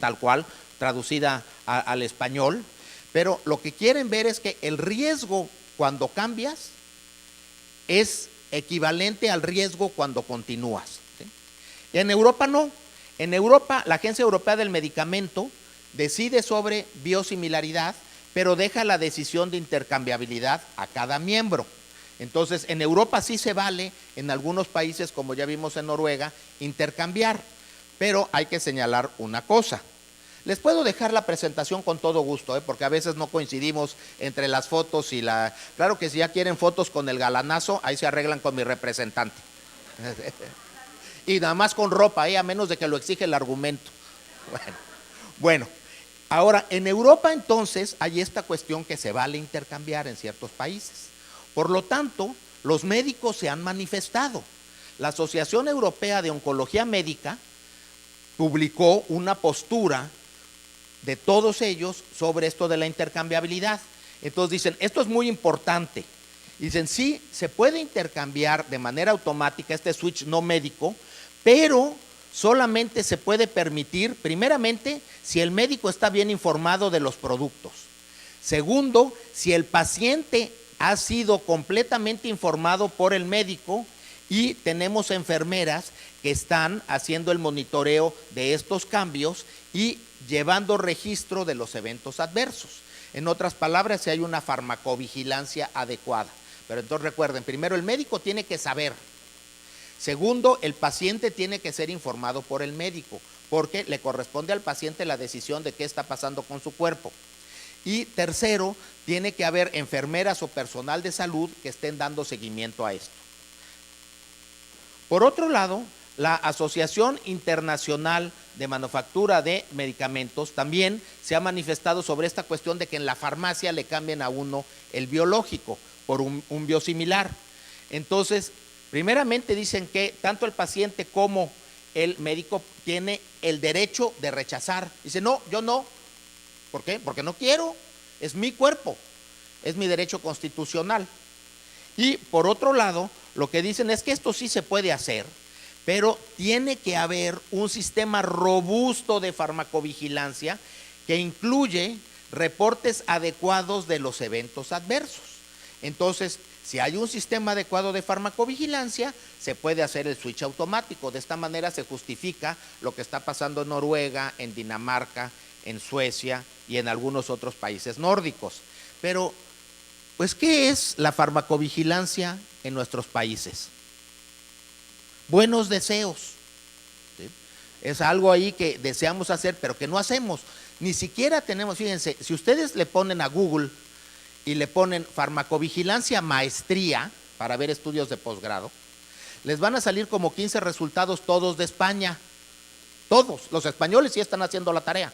tal cual, traducida al español, pero lo que quieren ver es que el riesgo cuando cambias es equivalente al riesgo cuando continúas, ¿sí? Y en Europa no. En Europa, la Agencia Europea del Medicamento decide sobre biosimilaridad, pero deja la decisión de intercambiabilidad a cada miembro. Entonces, en Europa sí se vale, en algunos países, como ya vimos en Noruega, intercambiar, pero hay que señalar una cosa. Les puedo dejar la presentación con todo gusto, porque a veces no coincidimos entre las fotos y la... Claro que si ya quieren fotos con el galanazo, ahí se arreglan con mi representante. Y nada más con ropa, a menos de que lo exige el argumento. Bueno, ahora en Europa entonces hay esta cuestión que se vale intercambiar en ciertos países. Por lo tanto, los médicos se han manifestado. La Asociación Europea de Oncología Médica publicó una postura de todos ellos sobre esto de la intercambiabilidad. Entonces dicen, esto es muy importante. Dicen, sí, se puede intercambiar de manera automática este switch no médico, pero solamente se puede permitir, primeramente, si el médico está bien informado de los productos. Segundo, si el paciente ha sido completamente informado por el médico y tenemos enfermeras que están haciendo el monitoreo de estos cambios y llevando registro de los eventos adversos. En otras palabras, si hay una farmacovigilancia adecuada. Pero entonces recuerden, primero el médico tiene que saber. Segundo, el paciente tiene que ser informado por el médico, porque le corresponde al paciente la decisión de qué está pasando con su cuerpo. Y tercero, tiene que haber enfermeras o personal de salud que estén dando seguimiento a esto. Por otro lado, la Asociación Internacional de Manufactura de Medicamentos también se ha manifestado sobre esta cuestión de que en la farmacia le cambien a uno el biológico por un biosimilar. Entonces, primeramente dicen que tanto el paciente como el médico tiene el derecho de rechazar. Dice, no, yo no. ¿Por qué? Porque no quiero, es mi cuerpo, es mi derecho constitucional. Y por otro lado, lo que dicen es que esto sí se puede hacer, pero tiene que haber un sistema robusto de farmacovigilancia que incluye reportes adecuados de los eventos adversos. Entonces, si hay un sistema adecuado de farmacovigilancia, se puede hacer el switch automático. De esta manera se justifica lo que está pasando en Noruega, en Dinamarca, en Suecia y en algunos otros países nórdicos. Pero, pues, ¿qué es la farmacovigilancia en nuestros países? Buenos deseos, ¿sí? Es algo ahí que deseamos hacer, pero que no hacemos. Ni siquiera tenemos, fíjense, si ustedes le ponen a Google y le ponen farmacovigilancia maestría para ver estudios de posgrado, les van a salir como 15 resultados todos de España. Todos, los españoles sí están haciendo la tarea.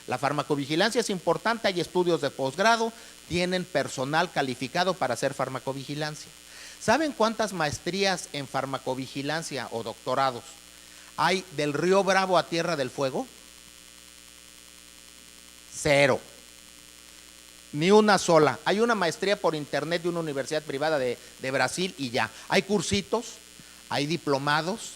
La farmacovigilancia es importante, hay estudios de posgrado, tienen personal calificado para hacer farmacovigilancia. ¿Saben cuántas maestrías en farmacovigilancia o doctorados hay del Río Bravo a Tierra del Fuego? 0. Ni una sola. Hay una maestría por internet de una universidad privada de Brasil y ya. Hay cursitos, hay diplomados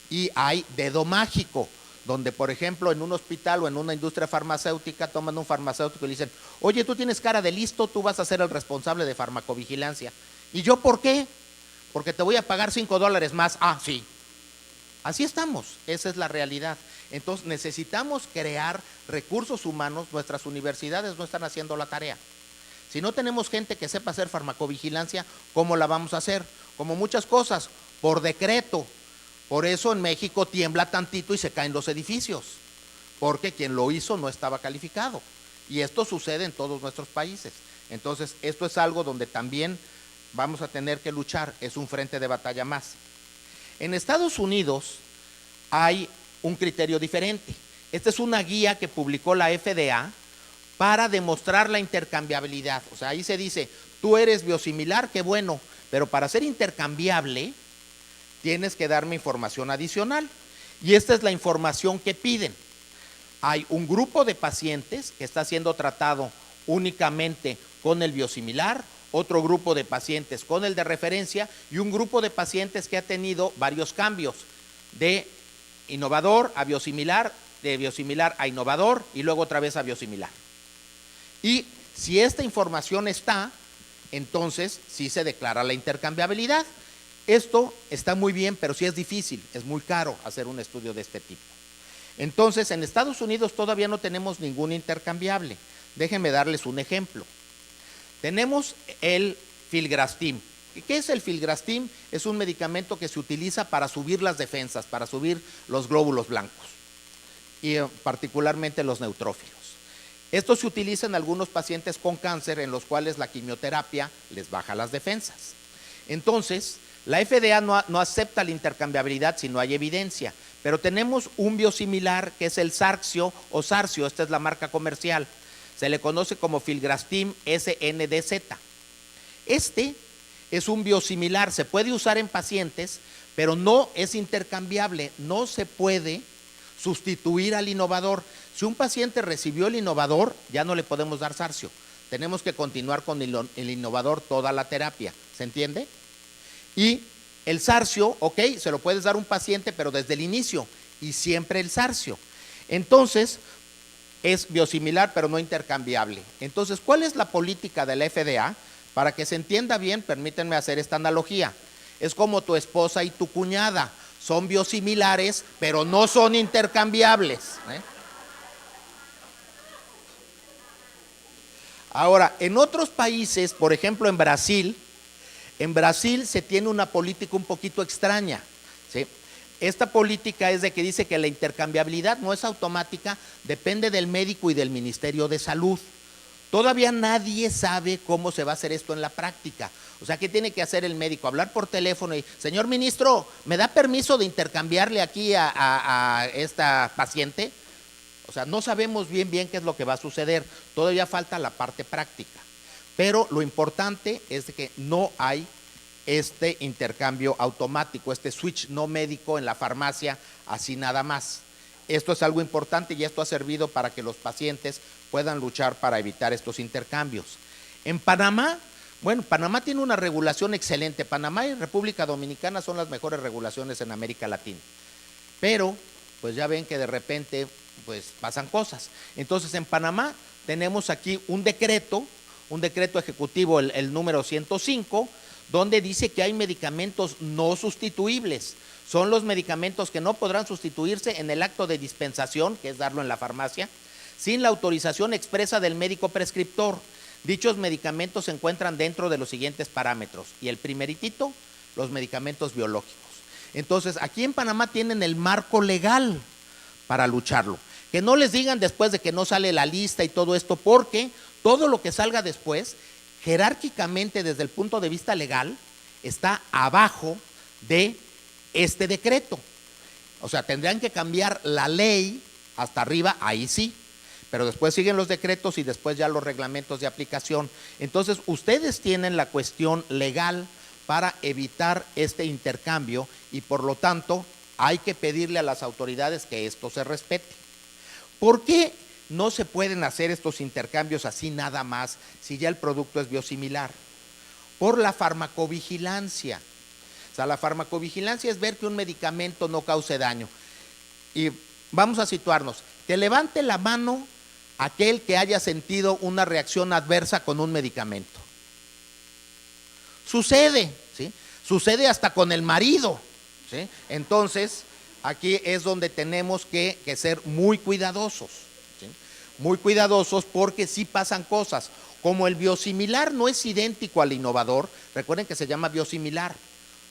y hay dedo mágico, donde por ejemplo en un hospital o en una industria farmacéutica toman un farmacéutico y le dicen, oye, tú tienes cara de listo, tú vas a ser el responsable de farmacovigilancia. ¿Y yo por qué? Porque te voy a pagar $5 más. Ah, sí. Así estamos, esa es la realidad. Entonces necesitamos crear recursos humanos, nuestras universidades no están haciendo la tarea. Si no tenemos gente que sepa hacer farmacovigilancia, ¿cómo la vamos a hacer? Como muchas cosas, por decreto. Por eso en México tiembla tantito y se caen los edificios, porque quien lo hizo no estaba calificado. Y esto sucede en todos nuestros países. Entonces, esto es algo donde también vamos a tener que luchar, es un frente de batalla más. En Estados Unidos hay un criterio diferente. Esta es una guía que publicó la FDA para demostrar la intercambiabilidad. O sea, ahí se dice, tú eres biosimilar, qué bueno, pero para ser intercambiable tienes que darme información adicional. Y esta es la información que piden. Hay un grupo de pacientes que está siendo tratado únicamente con el biosimilar, otro grupo de pacientes con el de referencia y un grupo de pacientes que ha tenido varios cambios de innovador a biosimilar de biosimilar a innovador y luego otra vez a biosimilar. Y si esta información está, entonces sí se declara la intercambiabilidad. Esto está muy bien, pero sí es difícil, es muy caro hacer un estudio de este tipo. Entonces, en Estados Unidos todavía no tenemos ningún intercambiable. Déjenme darles un ejemplo. Tenemos el Filgrastim. ¿Qué es el Filgrastim? Es un medicamento que se utiliza para subir las defensas, para subir los glóbulos blancos, y particularmente los neutrófilos. Esto se utiliza en algunos pacientes con cáncer en los cuales la quimioterapia les baja las defensas. Entonces, la FDA no acepta la intercambiabilidad si no hay evidencia, pero tenemos un biosimilar que es el Sarxio o Sarcio, esta es la marca comercial, se le conoce como Filgrastim SNDZ. Este es un biosimilar, se puede usar en pacientes, pero no es intercambiable, no se puede sustituir al innovador. Si un paciente recibió el innovador, ya no le podemos dar Sarcio, tenemos que continuar con el innovador toda la terapia, ¿se entiende? Y el Sarcio, ok, se lo puedes dar a un paciente, pero desde el inicio, y siempre el Sarcio. Entonces, es biosimilar, pero no intercambiable. Entonces, ¿cuál es la política de la FDA? Para que se entienda bien, permítanme hacer esta analogía. Es como tu esposa y tu cuñada, son biosimilares, pero no son intercambiables, ¿eh? Ahora, en otros países, por ejemplo en Brasil se tiene una política un poquito extraña, ¿sí? Esta política es de que dice que la intercambiabilidad no es automática, depende del médico y del Ministerio de Salud. Todavía nadie sabe cómo se va a hacer esto en la práctica. O sea, ¿qué tiene que hacer el médico? Hablar por teléfono y, señor ministro, ¿me da permiso de intercambiarle aquí a esta paciente? O sea, no sabemos bien qué es lo que va a suceder. Todavía falta la parte práctica. Pero lo importante es que no hay este intercambio automático, este switch no médico en la farmacia, así nada más. Esto es algo importante y esto ha servido para que los pacientes puedan luchar para evitar estos intercambios. En Panamá, bueno, Panamá tiene una regulación excelente. Panamá y República Dominicana son las mejores regulaciones en América Latina. Pero, pues ya ven que de repente, pues pasan cosas. Entonces, en Panamá tenemos aquí un decreto ejecutivo, el número 105, donde dice que hay medicamentos no sustituibles. Son los medicamentos que no podrán sustituirse en el acto de dispensación, que es darlo en la farmacia, sin la autorización expresa del médico prescriptor. Dichos medicamentos se encuentran dentro de los siguientes parámetros. Y el primeritito, los medicamentos biológicos. Entonces, aquí en Panamá tienen el marco legal para lucharlo. Que no les digan después de que no sale la lista y todo esto, porque todo lo que salga después, jerárquicamente desde el punto de vista legal, está abajo de este decreto. O sea, tendrían que cambiar la ley hasta arriba, ahí sí, pero después siguen los decretos y después ya los reglamentos de aplicación. Entonces, ustedes tienen la cuestión legal para evitar este intercambio y por lo tanto hay que pedirle a las autoridades que esto se respete. ¿Por qué no se pueden hacer estos intercambios así nada más si ya el producto es biosimilar? Por la farmacovigilancia. O sea, la farmacovigilancia es ver que un medicamento no cause daño. Y vamos a situarnos. Que levante la mano aquel que haya sentido una reacción adversa con un medicamento. Sucede, ¿sí? Sucede hasta con el marido, ¿sí? Entonces, aquí es donde tenemos que ser muy cuidadosos, ¿sí? Muy cuidadosos porque sí pasan cosas. Como el biosimilar no es idéntico al innovador, recuerden que se llama biosimilar,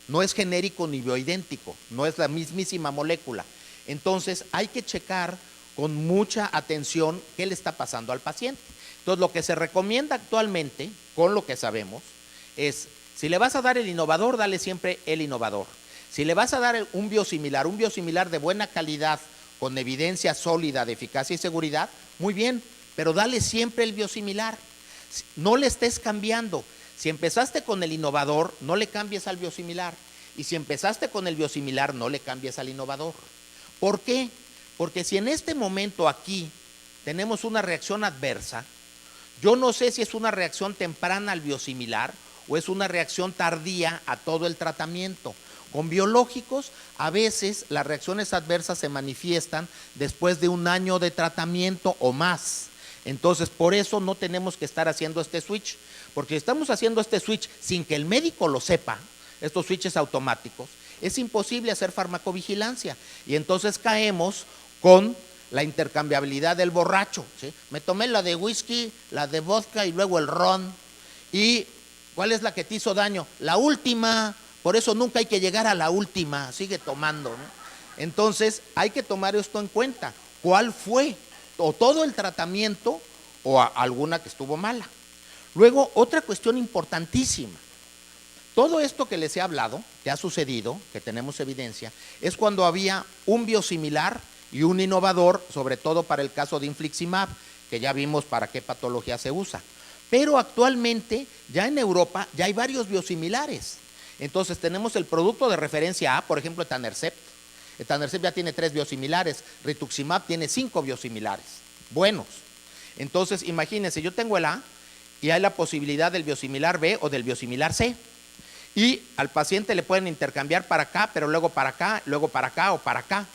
no es genérico ni bioidéntico, no es la mismísima molécula. Entonces hay que checar con mucha atención qué le está pasando al paciente. Entonces lo que se recomienda actualmente, con lo que sabemos, es si le vas a dar el innovador, dale siempre el innovador. Si le vas a dar un biosimilar de buena calidad, con evidencia sólida de eficacia y seguridad, muy bien, pero dale siempre el biosimilar. No le estés cambiando. Si empezaste con el innovador, no le cambies al biosimilar. Y si empezaste con el biosimilar, no le cambies al innovador. ¿Por qué? Porque si en este momento aquí tenemos una reacción adversa, yo no sé si es una reacción temprana al biosimilar o es una reacción tardía a todo el tratamiento. Con biológicos, a veces las reacciones adversas se manifiestan después de un año de tratamiento o más. Entonces, por eso no tenemos que estar haciendo este switch, porque si estamos haciendo este switch sin que el médico lo sepa, estos switches automáticos, es imposible hacer farmacovigilancia y entonces caemos con la intercambiabilidad del borracho, ¿sí? Me tomé la de whisky, la de vodka y luego el ron. ¿Y cuál es la que te hizo daño? La última. Por eso nunca hay que llegar a la última, sigue tomando, ¿no? Entonces hay que tomar esto en cuenta. ¿Cuál fue? O todo el tratamiento o alguna que estuvo mala. Luego, otra cuestión importantísima. Todo esto que les he hablado, que ha sucedido, que tenemos evidencia, es cuando había un biosimilar y un innovador, sobre todo para el caso de infliximab, que ya vimos para qué patología se usa. Pero actualmente, ya en Europa, ya hay varios biosimilares. Entonces tenemos el producto de referencia A, por ejemplo, etanercept. Etanercept ya tiene 3 biosimilares, rituximab tiene 5 biosimilares, buenos. Entonces, imagínense, yo tengo el A y hay la posibilidad del biosimilar B o del biosimilar C. Y al paciente le pueden intercambiar para acá, pero luego para acá, luego para acá o para acá.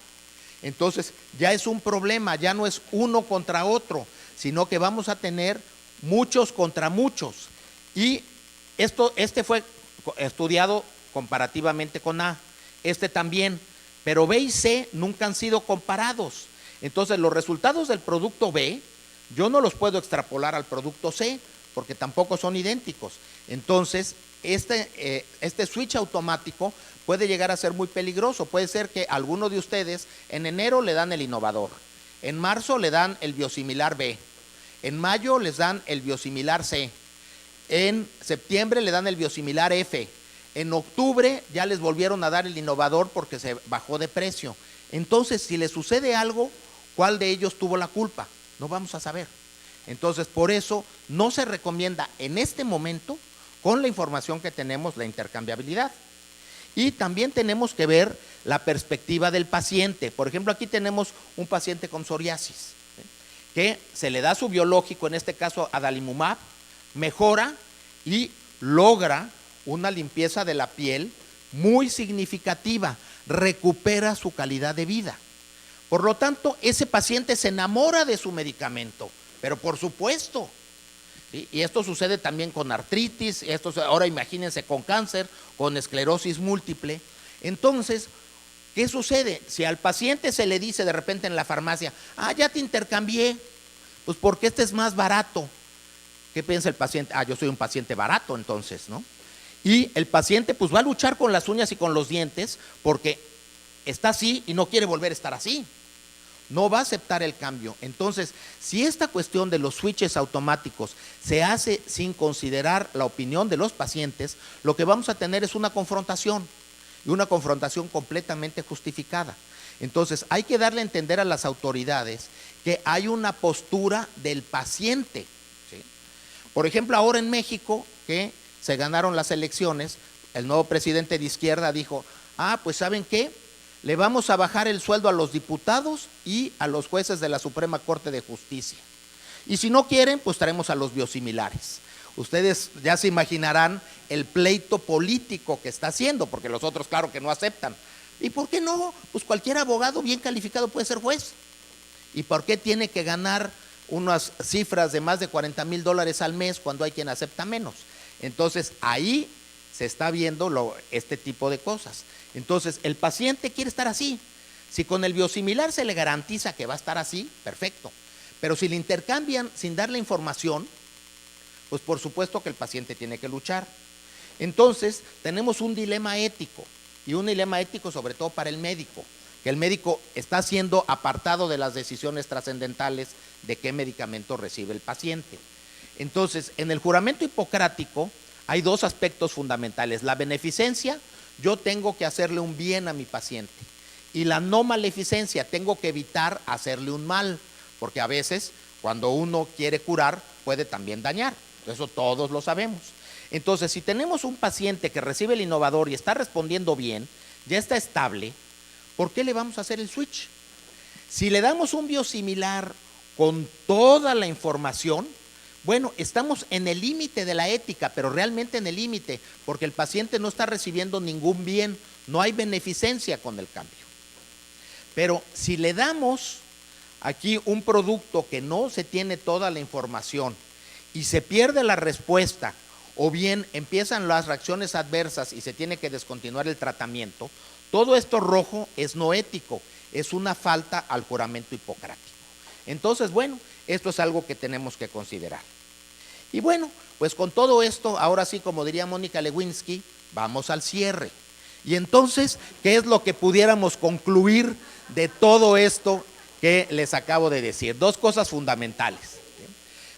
Entonces, ya es un problema, ya no es uno contra otro, sino que vamos a tener muchos contra muchos. Y este fue estudiado comparativamente con A, este también, pero B y C nunca han sido comparados. Entonces los resultados del producto B yo no los puedo extrapolar al producto C porque tampoco son idénticos. Entonces este switch automático puede llegar a ser muy peligroso. Puede ser que alguno de ustedes en enero le dan el innovador, en marzo le dan el biosimilar B, en mayo les dan el biosimilar C, en septiembre le dan el biosimilar F, en octubre ya les volvieron a dar el innovador porque se bajó de precio. Entonces, si les sucede algo, ¿cuál de ellos tuvo la culpa? No vamos a saber. Entonces, por eso no se recomienda en este momento, con la información que tenemos, la intercambiabilidad. Y también tenemos que ver la perspectiva del paciente. Por ejemplo, aquí tenemos un paciente con psoriasis, ¿sí?, que se le da su biológico, en este caso adalimumab, mejora y logra una limpieza de la piel muy significativa, recupera su calidad de vida. Por lo tanto, ese paciente se enamora de su medicamento, pero por supuesto, ¿sí? Y esto sucede también con artritis, ahora imagínense con cáncer, con esclerosis múltiple. Entonces, ¿qué sucede? Si al paciente se le dice de repente en la farmacia, ya te intercambié, pues porque este es más barato. ¿Qué piensa el paciente? Yo soy un paciente barato entonces, ¿no? Y el paciente pues va a luchar con las uñas y con los dientes porque está así y no quiere volver a estar así. No va a aceptar el cambio. Entonces, si esta cuestión de los switches automáticos se hace sin considerar la opinión de los pacientes, lo que vamos a tener es una confrontación, y una confrontación completamente justificada. Entonces, hay que darle a entender a las autoridades que hay una postura del paciente, ¿sí? Por ejemplo, ahora en México, que se ganaron las elecciones, el nuevo presidente de izquierda dijo, pues ¿saben qué? Le vamos a bajar el sueldo a los diputados y a los jueces de la Suprema Corte de Justicia. Y si no quieren, pues traemos a los biosimilares. Ustedes ya se imaginarán el pleito político que está haciendo, porque los otros claro que no aceptan. ¿Y por qué no? Pues cualquier abogado bien calificado puede ser juez. ¿Y por qué tiene que ganar unas cifras de más de $40,000 al mes cuando hay quien acepta menos? Entonces ahí se está viendo este tipo de cosas. Entonces el paciente quiere estar así. Si con el biosimilar se le garantiza que va a estar así, perfecto. Pero si le intercambian sin darle información, pues por supuesto que el paciente tiene que luchar. Entonces tenemos un dilema ético, y un dilema ético sobre todo para el médico, que el médico está siendo apartado de las decisiones trascendentales de qué medicamento recibe el paciente. Entonces, en el juramento hipocrático hay 2 aspectos fundamentales: la beneficencia, yo tengo que hacerle un bien a mi paciente, y la no maleficencia, tengo que evitar hacerle un mal, porque a veces cuando uno quiere curar puede también dañar, eso todos lo sabemos. Entonces, si tenemos un paciente que recibe el innovador y está respondiendo bien, ya está estable, ¿por qué le vamos a hacer el switch? Si le damos un biosimilar con toda la información, bueno, estamos en el límite de la ética, pero realmente en el límite, porque el paciente no está recibiendo ningún bien, no hay beneficencia con el cambio. Pero si le damos aquí un producto que no se tiene toda la información y se pierde la respuesta, o bien empiezan las reacciones adversas y se tiene que descontinuar el tratamiento, todo esto rojo es no ético, es una falta al juramento hipocrático. Entonces, bueno, esto es algo que tenemos que considerar. Y bueno, pues con todo esto, ahora sí, como diría Mónica Lewinsky, vamos al cierre. Y entonces, ¿qué es lo que pudiéramos concluir de todo esto que les acabo de decir? Dos cosas fundamentales.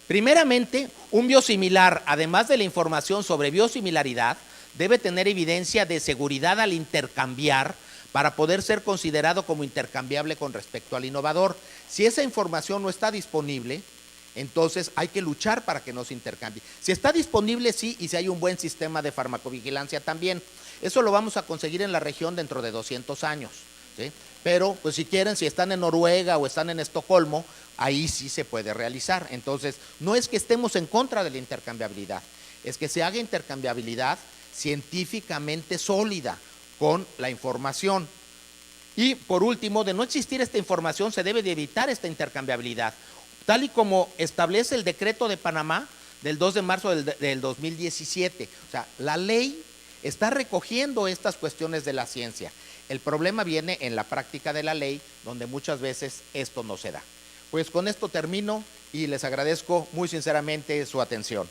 Primeramente, un biosimilar, además de la información sobre biosimilaridad, debe tener evidencia de seguridad al intercambiar para poder ser considerado como intercambiable con respecto al innovador. Si esa información no está disponible, entonces hay que luchar para que no se intercambie. Si está disponible, sí, y si hay un buen sistema de farmacovigilancia también. Eso lo vamos a conseguir en la región dentro de 200 años, ¿sí? Pero, pues si quieren, si están en Noruega o están en Estocolmo, ahí sí se puede realizar. Entonces, no es que estemos en contra de la intercambiabilidad, es que se haga intercambiabilidad científicamente sólida con la información. Y por último, de no existir esta información, se debe de evitar esta intercambiabilidad, tal y como establece el decreto de Panamá del 2 de marzo del 2017. O sea, la ley está recogiendo estas cuestiones de la ciencia. El problema viene en la práctica de la ley, donde muchas veces esto no se da. Pues con esto termino y les agradezco muy sinceramente su atención.